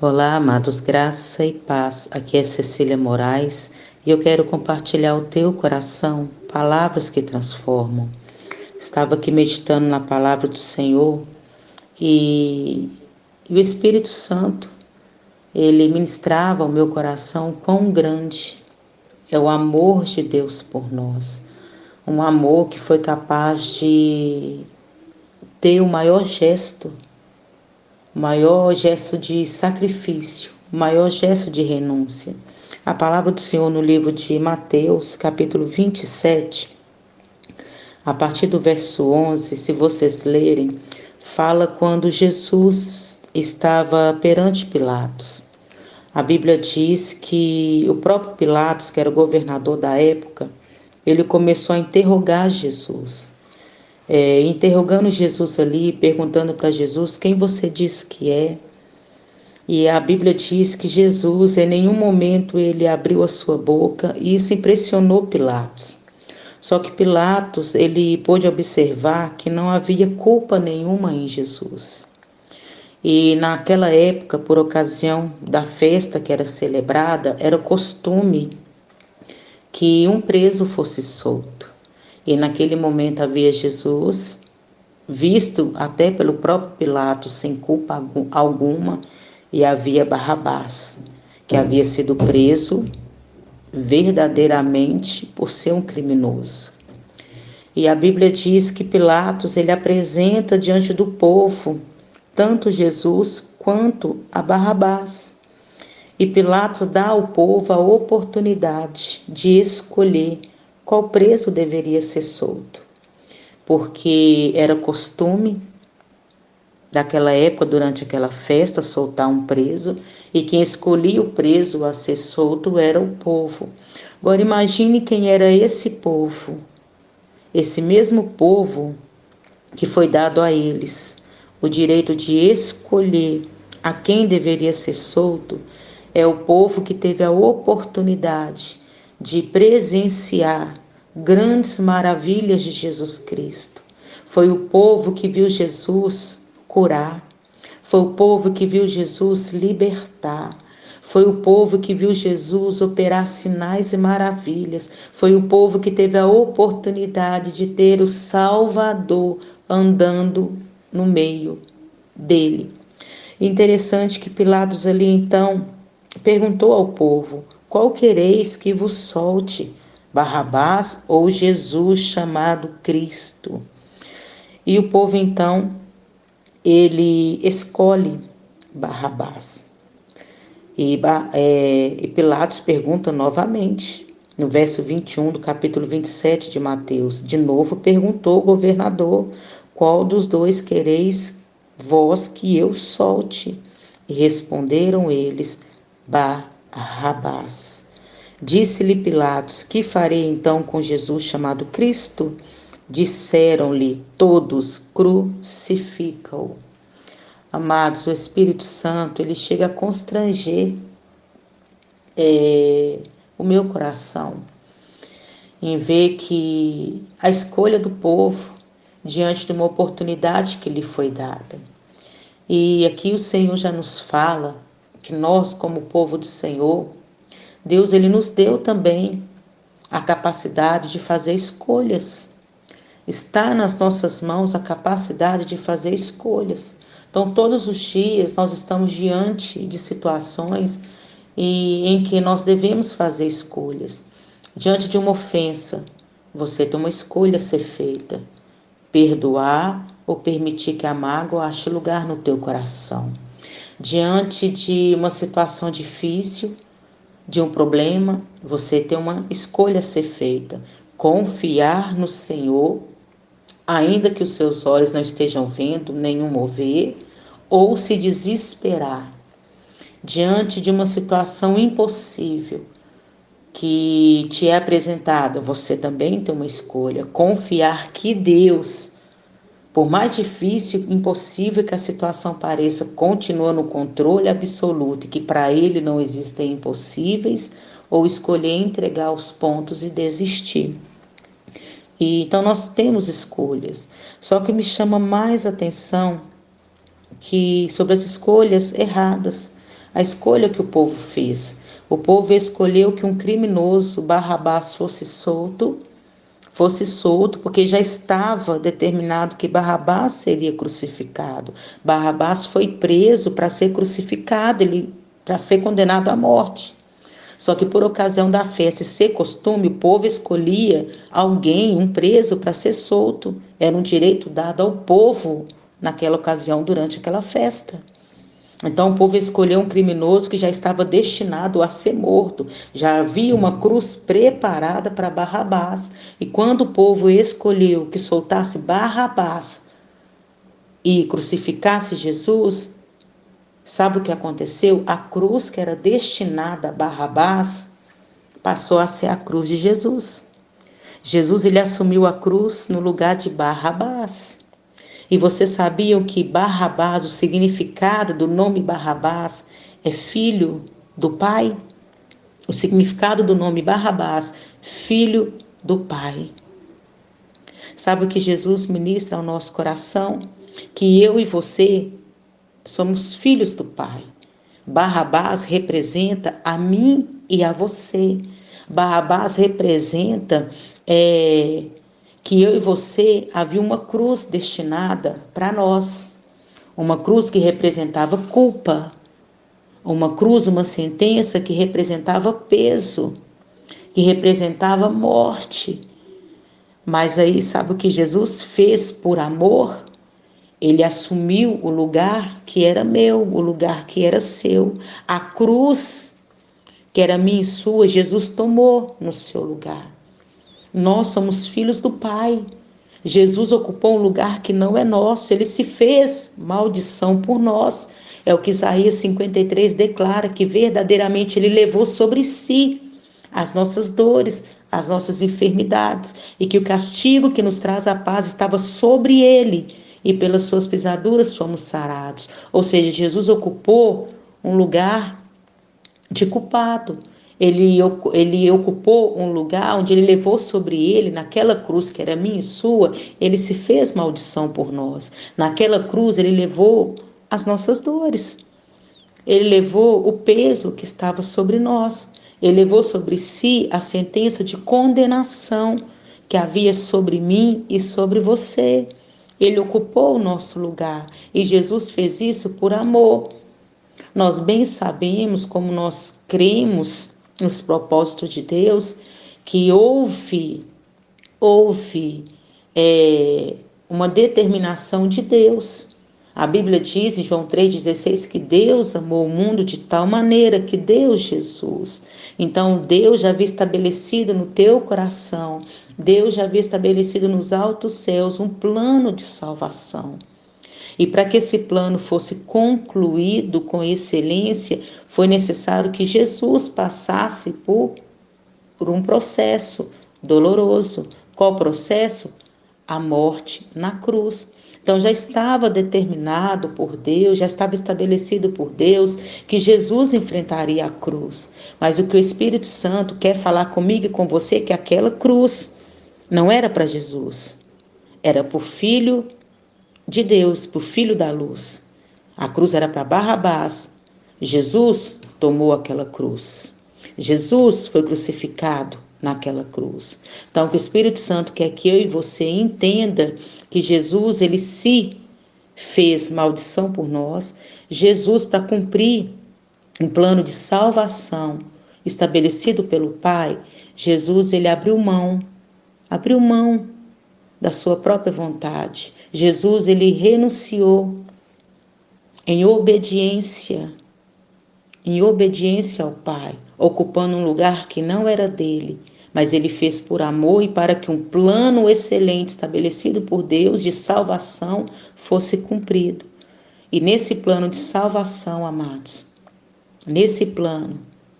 Olá, amados, graça e paz. Aqui é Cecília Moraes e eu quero compartilhar ao teu coração palavras que transformam. Estava aqui meditando na palavra do Senhor e o Espírito Santo, ele ministrava ao meu coração quão grande é o amor de Deus por nós. Um amor que foi capaz de ter o maior gesto de sacrifício, o maior gesto de renúncia. A palavra do Senhor no livro de Mateus, capítulo 27, a partir do verso 11, se vocês lerem, fala quando Jesus estava perante Pilatos. A Bíblia diz que o próprio Pilatos, que era o governador da época, ele começou a interrogar Jesus. Interrogando Jesus ali, perguntando para Jesus quem você diz que é. E a Bíblia diz que Jesus, em nenhum momento, ele abriu a sua boca e isso impressionou Pilatos. Só que Pilatos, ele pôde observar que não havia culpa nenhuma em Jesus. E naquela época, por ocasião da festa que era celebrada, era costume que um preso fosse solto. E naquele momento havia Jesus, visto até pelo próprio Pilatos sem culpa alguma, e havia Barrabás, que havia sido preso verdadeiramente por ser um criminoso. E a Bíblia diz que Pilatos ele apresenta diante do povo tanto Jesus quanto a Barrabás. E Pilatos dá ao povo a oportunidade de escolher qual preso deveria ser solto, porque era costume daquela época, durante aquela festa, soltar um preso, e quem escolhia o preso a ser solto era o povo. Agora imagine quem era esse povo, esse mesmo povo que foi dado a eles o direito de escolher a quem deveria ser solto, é o povo que teve a oportunidade de presenciar grandes maravilhas de Jesus Cristo. Foi o povo que viu Jesus curar, foi o povo que viu Jesus libertar, foi o povo que viu Jesus operar sinais e maravilhas, foi o povo que teve a oportunidade de ter o Salvador andando no meio dele. Interessante que Pilatos ali então perguntou ao povo: qual quereis que vos solte, Barrabás ou Jesus chamado Cristo? E o povo então ele escolhe Barrabás. E Pilatos pergunta novamente, no verso 21 do capítulo 27 de Mateus. De novo perguntou o governador: qual dos dois quereis vós que eu solte? E responderam eles: Barrabás. Disse-lhe Pilatos: que farei então com Jesus chamado Cristo? Disseram-lhe todos: crucifica-o. Amados, o Espírito Santo, ele chega a constranger o meu coração em ver que a escolha do povo diante de uma oportunidade que lhe foi dada. E aqui o Senhor já nos fala que nós, como povo do Senhor, Deus ele nos deu também a capacidade de fazer escolhas. Está nas nossas mãos a capacidade de fazer escolhas. Então, todos os dias nós estamos diante de situações em que nós devemos fazer escolhas. Diante de uma ofensa, você tem uma escolha a ser feita: perdoar ou permitir que a mágoa ache lugar no teu coração. Diante de uma situação difícil, de um problema, você tem uma escolha a ser feita: confiar no Senhor, ainda que os seus olhos não estejam vendo nenhum mover, ou se desesperar diante de uma situação impossível que te é apresentada. Você também tem uma escolha: confiar que Deus, por mais difícil e impossível que a situação pareça, continua no controle absoluto e que para Ele não existem impossíveis, ou escolher entregar os pontos e desistir. Então nós temos escolhas, só que me chama mais atenção que sobre as escolhas erradas. a escolha que o povo fez. O povo escolheu que um criminoso, Barrabás, fosse solto, porque já estava determinado que Barrabás seria crucificado. Barrabás foi preso para ser crucificado, para ser condenado à morte. Só que por ocasião da festa e ser costume, o povo escolhia alguém, um preso, para ser solto. Era um direito dado ao povo naquela ocasião, durante aquela festa. Então o povo escolheu um criminoso que já estava destinado a ser morto. Já havia uma cruz preparada para Barrabás. E quando o povo escolheu que soltasse Barrabás e crucificasse Jesus, sabe o que aconteceu? A cruz que era destinada a Barrabás passou a ser a cruz de Jesus. Jesus, ele assumiu a cruz no lugar de Barrabás. E vocês sabiam que Barrabás, o significado do nome Barrabás é filho do Pai? O significado do nome Barrabás, filho do Pai. Sabe o que Jesus ministra ao nosso coração? Que eu e você somos filhos do Pai. Barrabás representa a mim e a você. Barrabás representa que eu e você havia uma cruz destinada para nós. Uma cruz que representava culpa. Uma cruz, uma sentença que representava peso, que representava morte. Mas aí, sabe o que Jesus fez por amor? Ele assumiu o lugar que era meu, o lugar que era seu. A cruz, que era minha e sua, Jesus tomou no seu lugar. Nós somos filhos do Pai. Jesus ocupou um lugar que não é nosso. Ele se fez maldição por nós. É o que Isaías 53 declara, que verdadeiramente ele levou sobre si as nossas dores, as nossas enfermidades, e que o castigo que nos traz a paz estava sobre ele, e pelas suas pisaduras fomos sarados. Ou seja, Jesus ocupou um lugar de culpado. Ele ocupou um lugar onde ele levou sobre ele, naquela cruz que era minha e sua, ele se fez maldição por nós. Naquela cruz ele levou as nossas dores. Ele levou o peso que estava sobre nós. Ele levou sobre si a sentença de condenação que havia sobre mim e sobre você. Ele ocupou o nosso lugar e Jesus fez isso por amor. Nós bem sabemos, como nós cremos nos propósitos de Deus, que houve uma determinação de Deus. A Bíblia diz em João 3,16 que Deus amou o mundo de tal maneira que deu Jesus. Então Deus já havia estabelecido no teu coração, Deus já havia estabelecido nos altos céus um plano de salvação. E para que esse plano fosse concluído com excelência, foi necessário que Jesus passasse por um processo doloroso. Qual processo? A morte na cruz. Então já estava determinado por Deus, já estava estabelecido por Deus que Jesus enfrentaria a cruz. Mas o que o Espírito Santo quer falar comigo e com você é que aquela cruz não era para Jesus, era para o Filho de Deus, para o Filho da luz. A cruz era para Barrabás. Jesus tomou aquela cruz. Jesus foi crucificado naquela cruz. Então, que o Espírito Santo quer que eu e você entenda que Jesus, ele se fez maldição por nós. Jesus, para cumprir um plano de salvação estabelecido pelo Pai, Jesus, ele abriu mão da sua própria vontade. Jesus, ele renunciou em obediência ao Pai, ocupando um lugar que não era dele, mas ele fez por amor e para que um plano excelente estabelecido por Deus de salvação fosse cumprido. E nesse plano de salvação, amados, nesse plano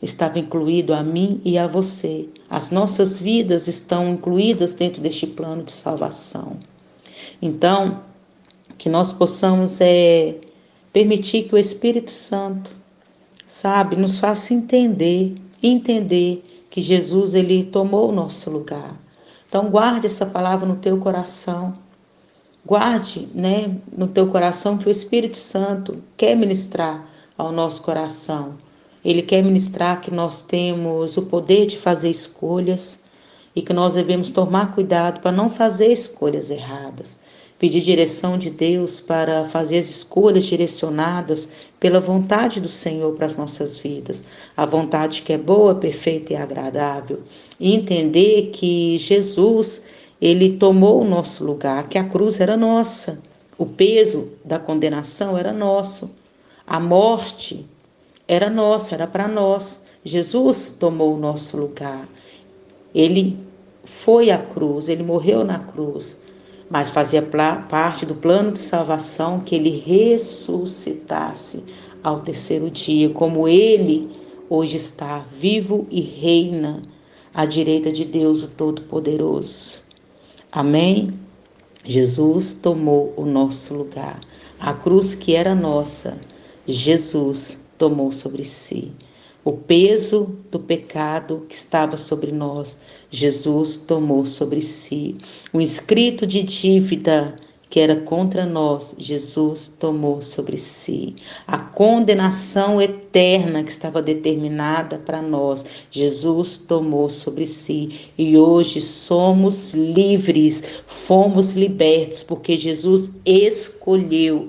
estava incluído a mim e a você. As nossas vidas estão incluídas dentro deste plano de salvação. Então, que nós possamos permitir que o Espírito Santo, nos faça entender que Jesus, ele tomou o nosso lugar. Então, guarde essa palavra no teu coração. Guarde, no teu coração que o Espírito Santo quer ministrar ao nosso coração. Ele quer ministrar que nós temos o poder de fazer escolhas e que nós devemos tomar cuidado para não fazer escolhas erradas. Pedir direção de Deus para fazer as escolhas direcionadas pela vontade do Senhor para as nossas vidas. A vontade que é boa, perfeita e agradável. E entender que Jesus, ele tomou o nosso lugar, que a cruz era nossa. O peso da condenação era nosso. A morte era nossa, era para nós. Jesus tomou o nosso lugar. Ele foi à cruz, ele morreu na cruz, mas fazia parte do plano de salvação que ele ressuscitasse ao terceiro dia, como ele hoje está vivo e reina à direita de Deus, o Todo-Poderoso. Amém? Jesus tomou o nosso lugar. A cruz que era nossa, Jesus tomou sobre si. O peso do pecado que estava sobre nós, Jesus tomou sobre si. O escrito de dívida que era contra nós, Jesus tomou sobre si. A condenação eterna que estava determinada para nós, Jesus tomou sobre si. E hoje somos livres, fomos libertos, porque Jesus escolheu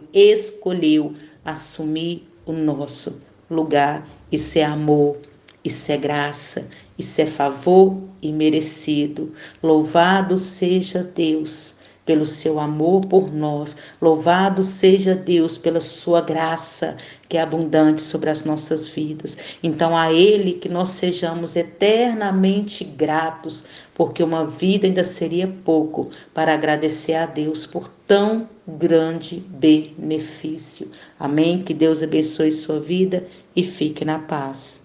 assumir o nosso lugar. Isso é amor, isso é graça, isso é favor imerecido. Louvado seja Deus pelo seu amor por nós. Louvado seja Deus pela sua graça que é abundante sobre as nossas vidas. Então a Ele que nós sejamos eternamente gratos, porque uma vida ainda seria pouco para agradecer a Deus por tão grande benefício. Amém? Que Deus abençoe sua vida e fique na paz.